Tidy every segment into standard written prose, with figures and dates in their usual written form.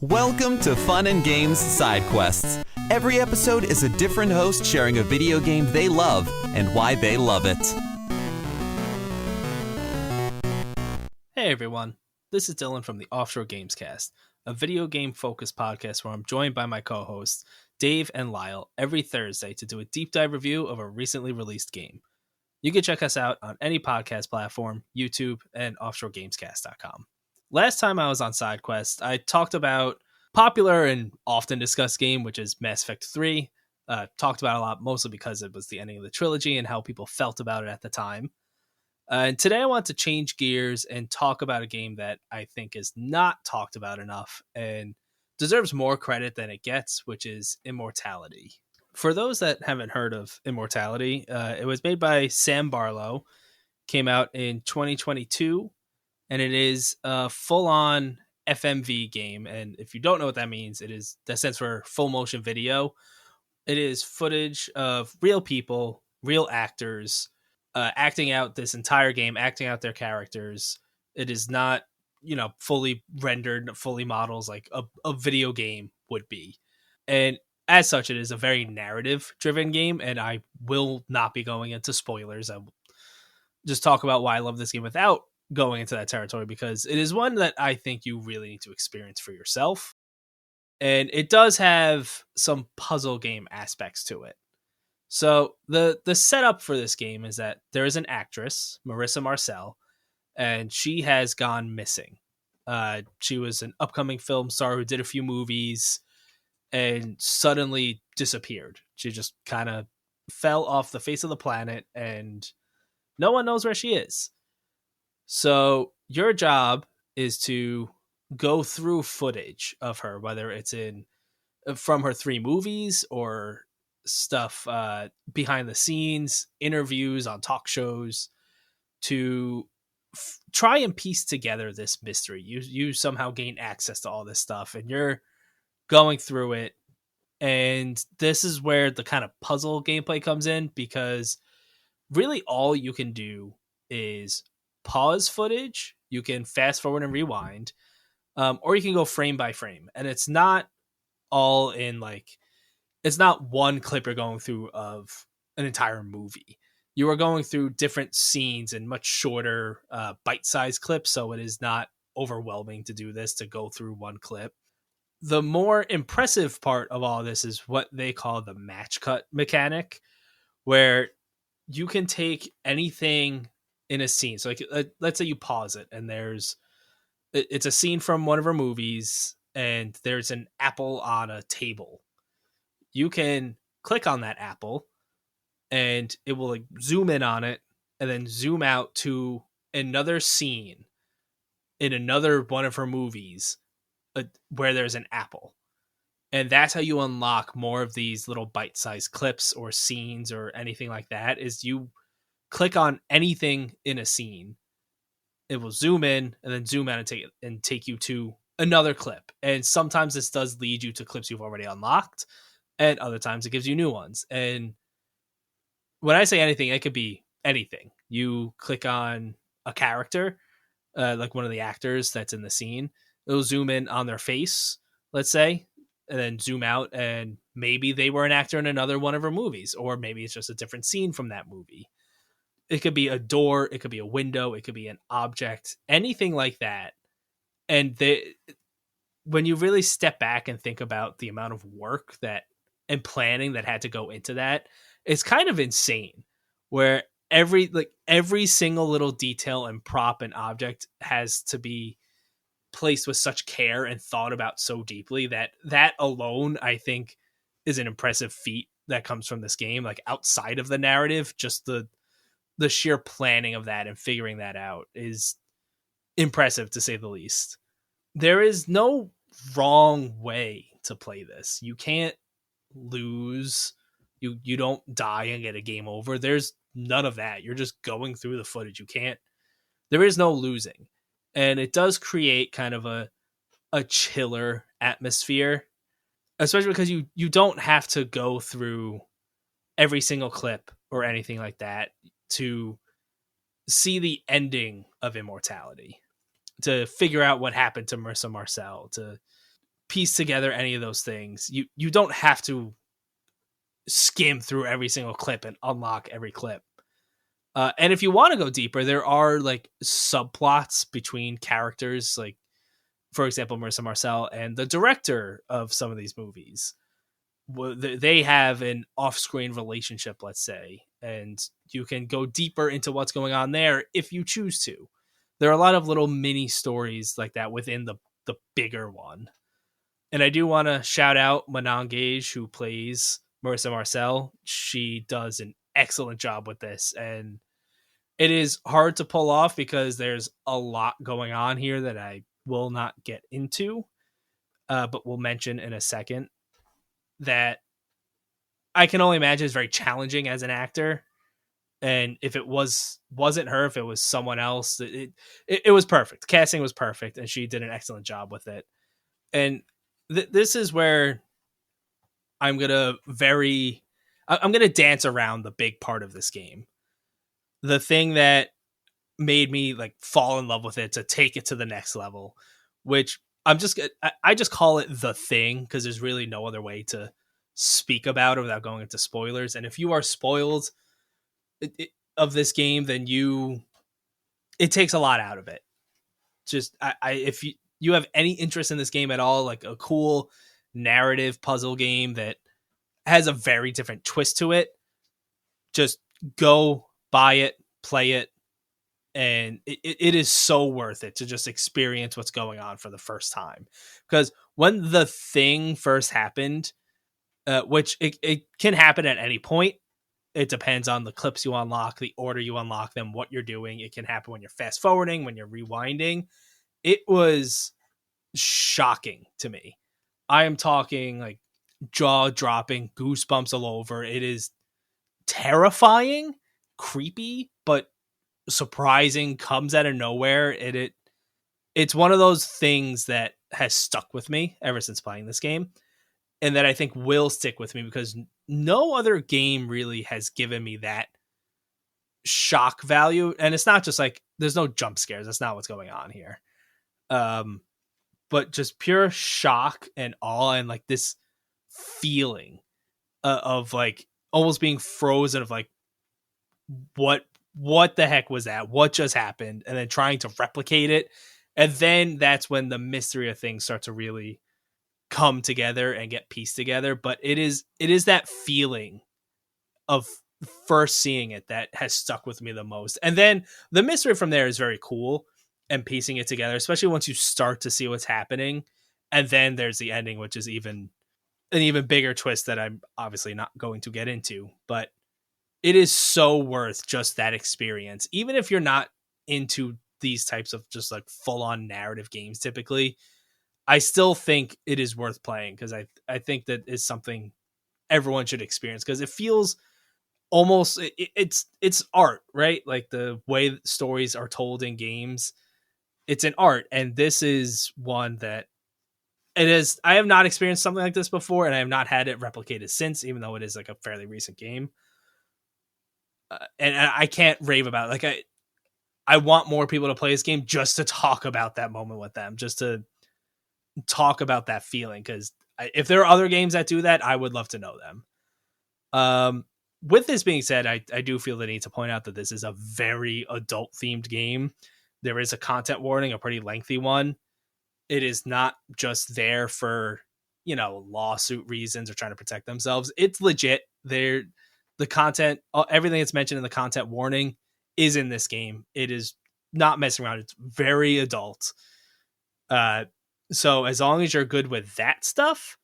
Welcome to Fun and Games Side Quests. Every episode is a different host sharing a video game they love and why they love it. Hey everyone, this is Dylan from the Offshore Gamescast, a video game focused podcast where I'm joined by my co-hosts Dave and Lyle every Thursday to do a deep dive review of a recently released game. You can check us out on any podcast platform, YouTube, and offshoregamescast.com. Last time I was on SideQuest, I talked about popular and often discussed game, which is Mass Effect 3. Talked about it a lot, mostly because it was the ending of the trilogy and how people felt about it at the time. And today I want to change gears and talk about a game that I think is not talked about enough and deserves more credit than it gets, which is Immortality. For those that haven't heard of Immortality, it was made by Sam Barlow, came out in 2022, and it is a full-on FMV game. And if you don't know what that means, that stands for full motion video. It is footage of real people, real actors, acting out this entire game, acting out their characters. It is not, fully rendered, fully models like a video game would be. And as such, it is a very narrative-driven game, and I will not be going into spoilers. I will just talk about why I love this game without going into that territory, because it is one that I think you really need to experience for yourself. And it does have some puzzle game aspects to it. So the setup for this game is that there is an actress, Marissa Marcel, and she has gone missing. She was an upcoming film star who did a few movies and suddenly disappeared. She just kind of fell off the face of the planet and no one knows where she is. So your job is to go through footage of her, whether it's from her 3 movies or stuff behind the scenes, interviews on talk shows, to try and piece together this mystery. You somehow gain access to all this stuff, and you're going through it. And this is where the kind of puzzle gameplay comes in, because really all you can do is pause footage. You can fast forward and rewind, or you can go frame by frame. And it's not all in it's not one clip you're going through of an entire movie. You are going through different scenes in much shorter bite-sized clips, so it is not overwhelming to do this, to go through one clip. The more impressive part of all this is what they call the match cut mechanic, where you can take anything in a scene. So let's say you pause it and it's a scene from one of her movies and there's an apple on a table. You can click on that apple and it will zoom in on it and then zoom out to another scene in another one of her movies where there's an apple. And that's how you unlock more of these little bite-sized clips or scenes or anything like that, is you click on anything in a scene, it will zoom in and then zoom out and take you to another clip. And sometimes this does lead you to clips you've already unlocked, and other times it gives you new ones. And when I say anything, it could be anything. You click on a character, like one of the actors that's in the scene, it'll zoom in on their face, let's say, and then zoom out, and maybe they were an actor in another one of her movies, or maybe it's just a different scene from that movie. It could be a door, it could be a window, it could be an object, anything like that. And when you really step back and think about the amount of work and planning that had to go into that, it's kind of insane, where every single little detail and prop and object has to be placed with such care and thought about so deeply that alone, I think, is an impressive feat that comes from this game. Like, outside of the narrative, just the sheer planning of that and figuring that out is impressive, to say the least. There is no wrong way to play this. You can't lose. You don't die and get a game over. There's none of that. You're just going through the footage. There is no losing. And it does create kind of a chiller atmosphere, especially because you don't have to go through every single clip or anything like that to see the ending of Immortality, to figure out what happened to Marissa Marcel, to piece together any of those things. You don't have to skim through every single clip and unlock every clip. And if you want to go deeper, there are like subplots between characters, like for example, Marissa Marcel and the director of some of these movies. They have an off-screen relationship, let's say, and you can go deeper into what's going on there if you choose to. There are a lot of little mini stories like that within the bigger one. And I do want to shout out Manon Gage, who plays Marissa Marcel. She does an excellent job with this, and it is hard to pull off because there's a lot going on here that I will not get into, but we'll mention in a second, that I can only imagine is very challenging as an actor. And if it wasn't her, if it was someone else, it was perfect. Casting was perfect, and she did an excellent job with it. And this is where I'm gonna dance around the big part of this game. The thing that made me like fall in love with it to take it to the next level, which I just call it the thing because there's really no other way to speak about it without going into spoilers. And if you are spoiled of this game, then it takes a lot out of it. Just if you have any interest in this game at all, like a cool narrative puzzle game that has a very different twist to it, just go buy it, play it, and it is so worth it to just experience what's going on for the first time. Because when the thing first happened, which it can happen at any point, it depends on the clips you unlock, the order you unlock them, what you're doing. It can happen when you're fast forwarding, when you're rewinding. It was shocking to me. I am talking like jaw dropping, goosebumps all over. It is terrifying, creepy, but surprising, comes out of nowhere. It's one of those things that has stuck with me ever since playing this game, and that I think will stick with me because no other game really has given me that shock value. And it's not just like there's no jump scares. That's not what's going on here. But just pure shock and awe, and like this feeling of like almost being frozen of like, what the heck was that? What just happened? And then trying to replicate it. And then that's when the mystery of things start to really come together and get pieced together. But it is that feeling of first seeing it that has stuck with me the most. And then the mystery from there is very cool, and piecing it together, especially once you start to see what's happening. And then there's the ending, which is an even bigger twist that I'm obviously not going to get into, but it is so worth just that experience. Even if you're not into these types of just like full on narrative games, typically, I still think it is worth playing because I think that is something everyone should experience because it feels almost it's art, right? Like the way stories are told in games, it's an art. And this is one that it is. I have not experienced something like this before, and I have not had it replicated since, even though it is like a fairly recent game. And I can't rave about it. Like I want more people to play this game just to talk about that moment with them, just to talk about that feeling. Because if there are other games that do that, I would love to know them. With this being said, I do feel the need to point out that this is a very adult themed game. There is a content warning, a pretty lengthy one. It is not just there for, lawsuit reasons or trying to protect themselves. It's legit. The content, everything that's mentioned in the content warning is in this game. It is not messing around. It's very adult. So as long as you're good with that stuff,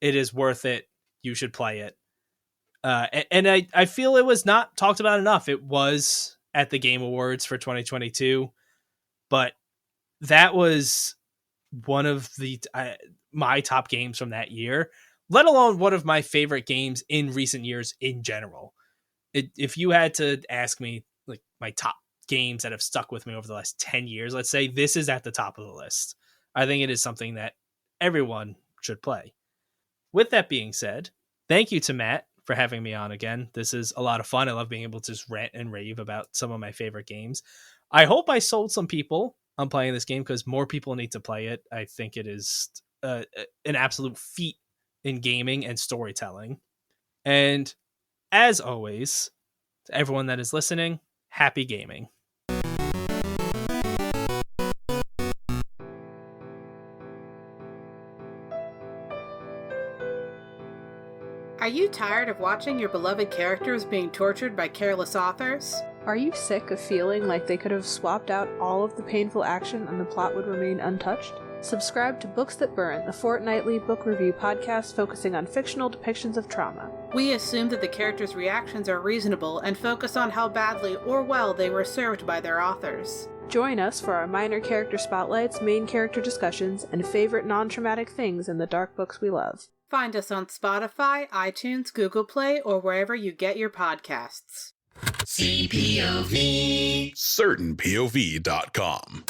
it is worth it. You should play it. And I feel it was not talked about enough. It was at the Game Awards for 2022, but that was one of my top games from that year, let alone one of my favorite games in recent years in general. If you had to ask me like my top games that have stuck with me over the last 10 years, let's say, this is at the top of the list. I think it is something that everyone should play. With that being said, thank you to Matt for having me on again. This is a lot of fun. I love being able to just rant and rave about some of my favorite games. I hope I sold some people on playing this game because more people need to play it. I think it is an absolute feat in gaming and storytelling. And as always, to everyone that is listening, happy gaming. Are you tired of watching your beloved characters being tortured by careless authors? Are you sick of feeling like they could have swapped out all of the painful action and the plot would remain untouched? Subscribe to Books That Burn, the fortnightly book review podcast focusing on fictional depictions of trauma. We assume that the characters' reactions are reasonable and focus on how badly or well they were served by their authors. Join us for our minor character spotlights, main character discussions, and favorite non-traumatic things in the dark books we love. Find us on Spotify, iTunes, Google Play, or wherever you get your podcasts. CPOV. CertainPOV.com.